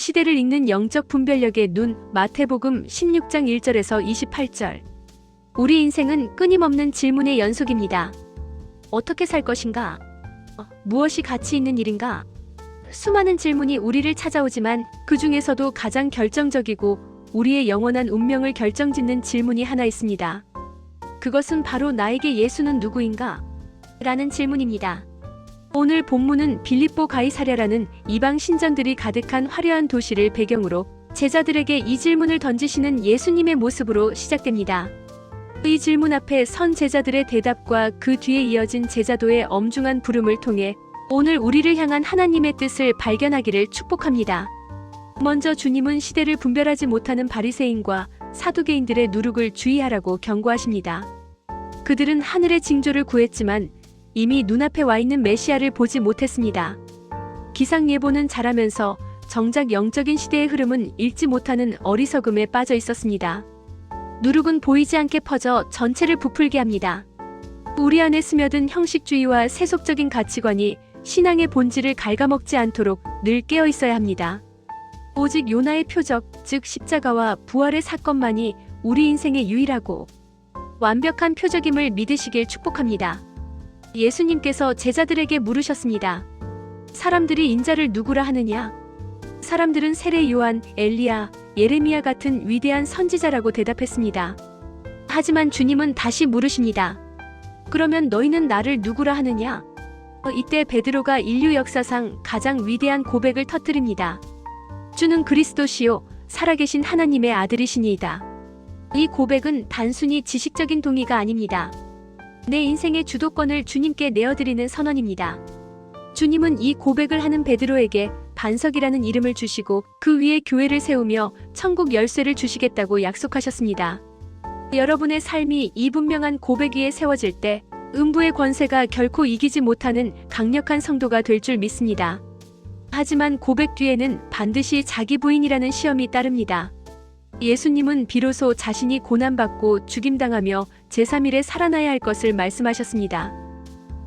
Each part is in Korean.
시대를 읽는 영적 분별력의 눈, 마태복음 16장 1절에서 28절. 우리 인생은 끊임없는 질문의 연속입니다. 어떻게 살 것인가? 무엇이 가치 있는 일인가? 수많은 질문이 우리를 찾아오지만 그 중에서도 가장 결정적이고 우리의 영원한 운명을 결정짓는 질문이 하나 있습니다. 그것은 바로 나에게 예수는 누구인가? 라는 질문입니다. 오늘 본문은 빌립보 가이사랴라는 이방 신전들이 가득한 화려한 도시를 배경으로 제자들에게 이 질문을 던지시는 예수님의 모습으로 시작됩니다. 이 질문 앞에 선 제자들의 대답과 그 뒤에 이어진 제자도의 엄중한 부름을 통해 오늘 우리를 향한 하나님의 뜻을 발견하기를 축복합니다. 먼저 주님은 시대를 분별하지 못하는 바리새인과 사두개인들의 누룩을 주의하라고 경고하십니다. 그들은 하늘의 징조를 구했지만 이미 눈앞에 와 있는 메시아를 보지 못했습니다. 기상예보는 잘하면서 정작 영적인 시대의 흐름은 읽지 못하는 어리석음에 빠져 있었습니다. 누룩은 보이지 않게 퍼져 전체를 부풀게 합니다. 우리 안에 스며든 형식주의와 세속적인 가치관이 신앙의 본질을 갉아먹지 않도록 늘 깨어 있어야 합니다. 오직 요나의 표적, 즉 십자가와 부활의 사건만이 우리 인생의 유일하고 완벽한 표적임을 믿으시길 축복합니다. 예수님께서 제자들에게 물으셨습니다. 사람들이 인자를 누구라 하느냐? 사람들은 세례 요한, 엘리야, 예레미야 같은 위대한 선지자라고 대답했습니다. 하지만 주님은 다시 물으십니다. 그러면 너희는 나를 누구라 하느냐? 이때 베드로가 인류 역사상 가장 위대한 고백을 터뜨립니다. 주는 그리스도시요 살아계신 하나님의 아들이시니이다. 이 고백은 단순히 지식적인 동의가 아닙니다. 내 인생의 주도권을 주님께 내어드리는 선언입니다. 주님은 이 고백을 하는 베드로에게 반석이라는 이름을 주시고 그 위에 교회를 세우며 천국 열쇠를 주시겠다고 약속하셨습니다. 여러분의 삶이 이 분명한 고백 위에 세워질 때 음부의 권세가 결코 이기지 못하는 강력한 성도가 될 줄 믿습니다. 하지만 고백 뒤에는 반드시 자기 부인이라는 시험이 따릅니다. 예수님은 비로소 자신이 고난받고 죽임당하며 제3일에 살아나야 할 것을 말씀하셨습니다.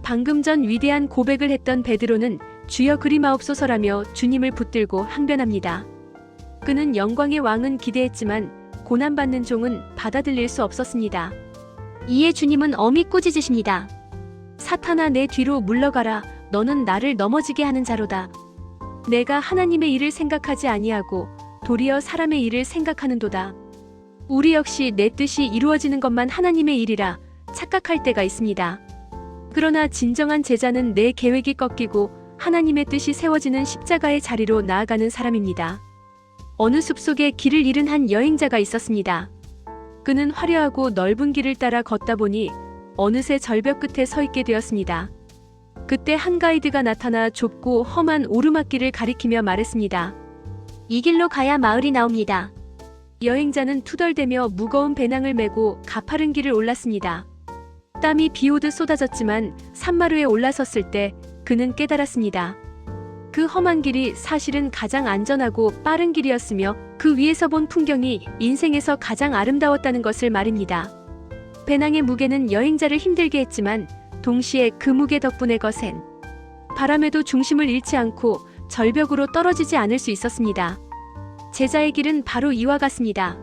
방금 전 위대한 고백을 했던 베드로는 주여 그리마옵소서라며 주님을 붙들고 항변합니다. 그는 영광의 왕은 기대했지만 고난받는 종은 받아들일 수 없었습니다. 이에 주님은 엄히 꾸짖으십니다. 사탄아 내 뒤로 물러가라. 너는 나를 넘어지게 하는 자로다. 내가 하나님의 일을 생각하지 아니하고 도리어 사람의 일을 생각하는도다. 우리 역시 내 뜻이 이루어지는 것만 하나님의 일이라 착각할 때가 있습니다. 그러나 진정한 제자는 내 계획이 꺾이고 하나님의 뜻이 세워지는 십자가의 자리로 나아가는 사람입니다. 어느 숲속에 길을 잃은 한 여행자가 있었습니다. 그는 화려하고 넓은 길을 따라 걷다 보니 어느새 절벽 끝에 서 있게 되었습니다. 그때 한 가이드가 나타나 좁고 험한 오르막길을 가리키며 말했습니다. 이 길로 가야 마을이 나옵니다. 여행자는 투덜대며 무거운 배낭을 메고 가파른 길을 올랐습니다. 땀이 비오듯 쏟아졌지만 산마루에 올라섰을 때 그는 깨달았습니다. 그 험한 길이 사실은 가장 안전하고 빠른 길이었으며 그 위에서 본 풍경이 인생에서 가장 아름다웠다는 것을 말입니다. 배낭의 무게는 여행자를 힘들게 했지만 동시에 그 무게 덕분에 거센 바람에도 중심을 잃지 않고 절벽으로 떨어지지 않을 수 있었습니다. 제자의 길은 바로 이와 같습니다.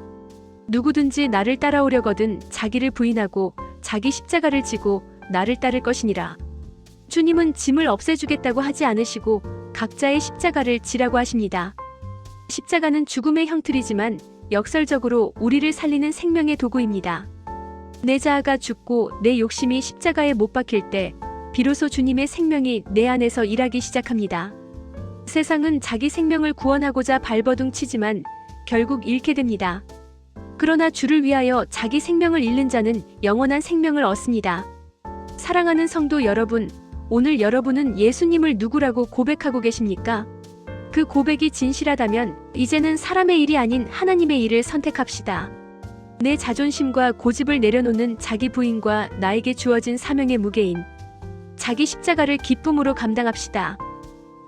누구든지 나를 따라오려거든 자기를 부인하고 자기 십자가를 지고 나를 따를 것이니라. 주님은 짐을 없애주겠다고 하지 않으시고 각자의 십자가를 지라고 하십니다. 십자가는 죽음의 형틀이지만 역설적으로 우리를 살리는 생명의 도구입니다. 내 자아가 죽고 내 욕심이 십자가에 못 박힐 때 비로소 주님의 생명이 내 안에서 일하기 시작합니다. 세상은 자기 생명을 구원하고자 발버둥 치지만 결국 잃게 됩니다. 그러나 주를 위하여 자기 생명을 잃는 자는 영원한 생명을 얻습니다. 사랑하는 성도 여러분, 오늘 여러분은 예수님을 누구라고 고백하고 계십니까? 그 고백이 진실하다면 이제는 사람의 일이 아닌 하나님의 일을 선택합시다. 내 자존심과 고집을 내려놓는 자기 부인과 나에게 주어진 사명의 무게인 자기 십자가를 기쁨으로 감당합시다.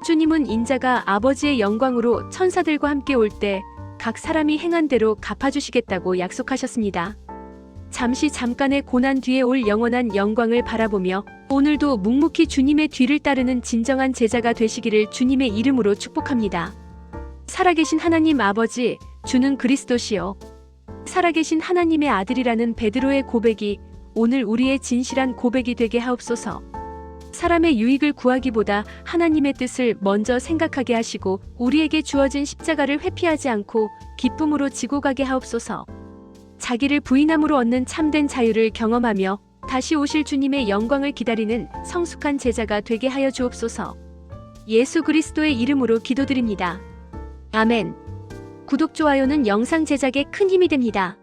주님은 인자가 아버지의 영광으로 천사들과 함께 올 때 각 사람이 행한 대로 갚아주시겠다고 약속하셨습니다. 잠깐의 고난 뒤에 올 영원한 영광을 바라보며 오늘도 묵묵히 주님의 뒤를 따르는 진정한 제자가 되시기를 주님의 이름으로 축복합니다. 살아계신 하나님 아버지, 주는 그리스도시요 살아계신 하나님의 아들이라는 베드로의 고백이 오늘 우리의 진실한 고백이 되게 하옵소서. 사람의 유익을 구하기보다 하나님의 뜻을 먼저 생각하게 하시고 우리에게 주어진 십자가를 회피하지 않고 기쁨으로 지고 가게 하옵소서. 자기를 부인함으로 얻는 참된 자유를 경험하며 다시 오실 주님의 영광을 기다리는 성숙한 제자가 되게 하여 주옵소서. 예수 그리스도의 이름으로 기도드립니다. 아멘. 구독, 좋아요는 영상 제작에 큰 힘이 됩니다.